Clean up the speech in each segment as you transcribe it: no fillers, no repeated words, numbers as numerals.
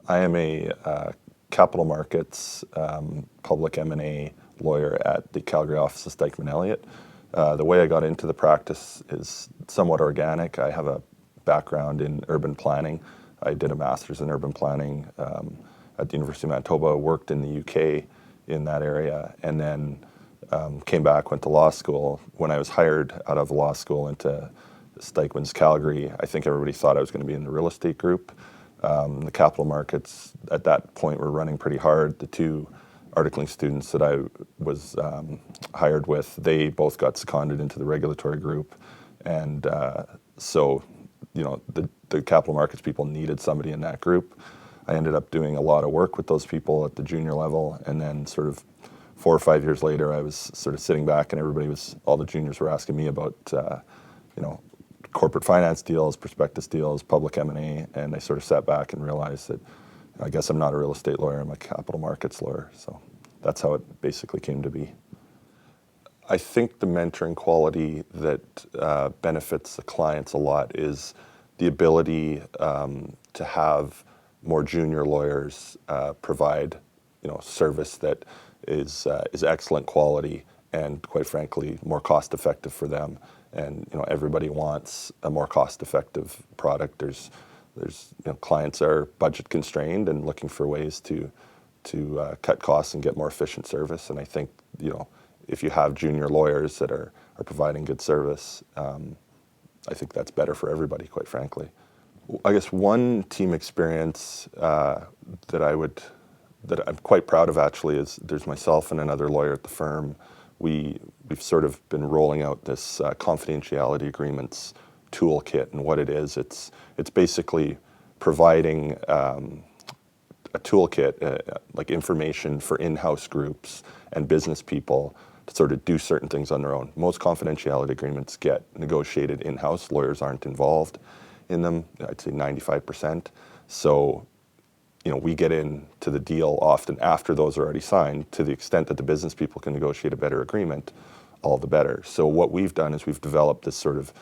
I am a capital markets, public M&A lawyer at the Calgary office of Stikeman Elliott. The way I got into the practice is somewhat organic. I have a background in urban planning. I did a master's in urban planning at the University of Manitoba, worked in the UK in that area, and then came back, went to law school. When I was hired out of law school into Stikeman's Calgary, I think everybody thought I was going to be in the real estate group. The capital markets at that point were running pretty hard. The two articling students that I was hired with, they both got seconded into the regulatory group. And so, the capital markets people needed somebody in that group. I ended up doing a lot of work with those people at the junior level, and then sort of 4 or 5 years later, I was sort of sitting back, and all the juniors were asking me about, corporate finance deals, prospectus deals, public M&A, and I sort of sat back and realized that I guess I'm not a real estate lawyer, I'm a capital markets lawyer. So that's how it basically came to be. I think the mentoring quality that benefits the clients a lot is the ability to have more junior lawyers provide, service that is excellent quality and, quite frankly, more cost effective for them. And everybody wants a more cost-effective product. There's clients are budget constrained and looking for ways to cut costs and get more efficient service. And I think if you have junior lawyers that are providing good service, I think that's better for everybody, quite frankly. I guess one team experience that I'm quite proud of actually is there's myself and another lawyer at the firm. We've sort of been rolling out this confidentiality agreements toolkit, and what it is, it's basically providing a toolkit, like information for in-house groups and business people to sort of do certain things on their own. Most confidentiality agreements get negotiated in-house. Lawyers aren't involved in them, I'd say 95%. So we get into the deal often after those are already signed. To the extent that the business people can negotiate a better agreement, all the better. So what we've done is we've developed this sort of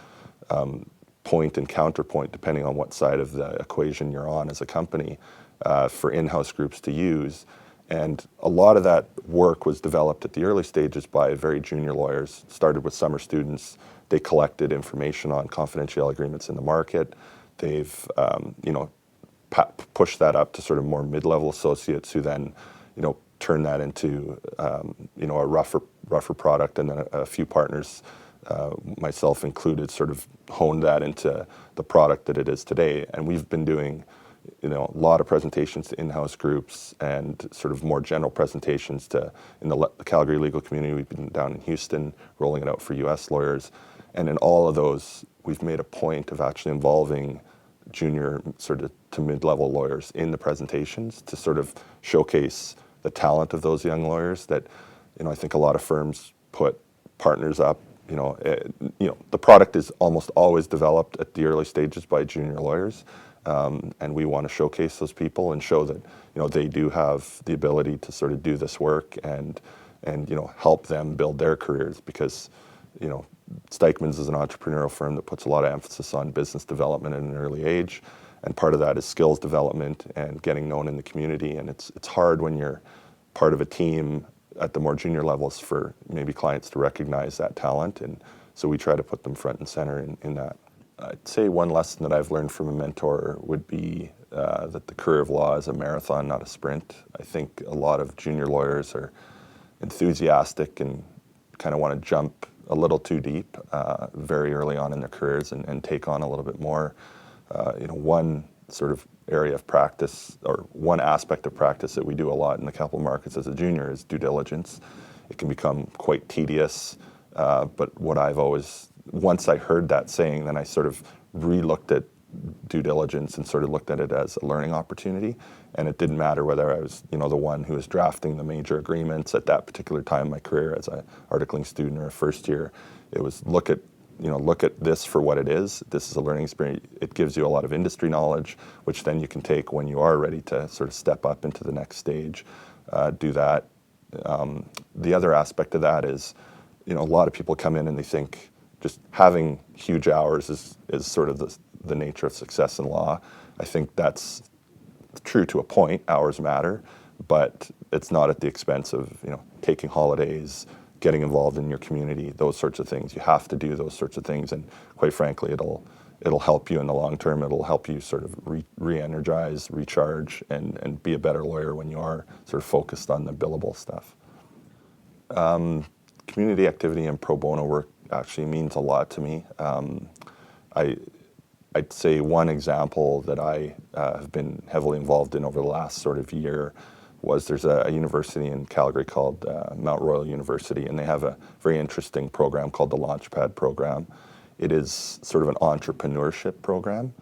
point and counterpoint, depending on what side of the equation you're on as a company, for in-house groups to use. And a lot of that work was developed at the early stages by very junior lawyers. Started with summer students. They collected information on confidentiality agreements in the market. They've push that up to sort of more mid-level associates who then, turn that into, a rougher product, and then a few partners, myself included, sort of honed that into the product that it is today. And we've been doing, a lot of presentations to in-house groups and sort of more general presentations in the Calgary legal community. We've been down in Houston rolling it out for U.S. lawyers. And in all of those, we've made a point of actually involving junior sort of to mid-level lawyers in the presentations to sort of showcase the talent of those young lawyers that, I think a lot of firms put partners up. The product is almost always developed at the early stages by junior lawyers. And we want to showcase those people and show that, they do have the ability to sort of do this work and help them build their careers because, Stikeman's is an entrepreneurial firm that puts a lot of emphasis on business development at an early age, and part of that is skills development and getting known in the community. And it's hard when you're part of a team at the more junior levels for maybe clients to recognize that talent, and so we try to put them front and center in that. I'd say one lesson that I've learned from a mentor would be that the career of law is a marathon, not a sprint. I think a lot of junior lawyers are enthusiastic and kind of want to jump a little too deep very early on in their careers and take on a little bit more. One sort of area of practice or one aspect of practice that we do a lot in the capital markets as a junior is due diligence. It can become quite tedious, but once I heard that saying, then I sort of re-looked at due diligence and sort of looked at it as a learning opportunity. And it didn't matter whether I was, the one who was drafting the major agreements at that particular time in my career as an articling student or a first year. It was look at this for what it is. This is a learning experience. It gives you a lot of industry knowledge, which then you can take when you are ready to sort of step up into the next stage. Do that. The other aspect of that is, a lot of people come in and they think just having huge hours is sort of the nature of success in law. I think that's true to a point. Hours matter, but it's not at the expense of, you know, taking holidays, getting involved in your community, those sorts of things. You have to do those sorts of things, and quite frankly, it'll help you in the long term. It'll help you sort of re-energize, recharge, and be a better lawyer when you are sort of focused on the billable stuff. Community activity and pro bono work actually means a lot to me. I'd say one example that I have been heavily involved in over the last sort of year was there's a university in Calgary called Mount Royal University, and they have a very interesting program called the Launchpad program. It is sort of an entrepreneurship program.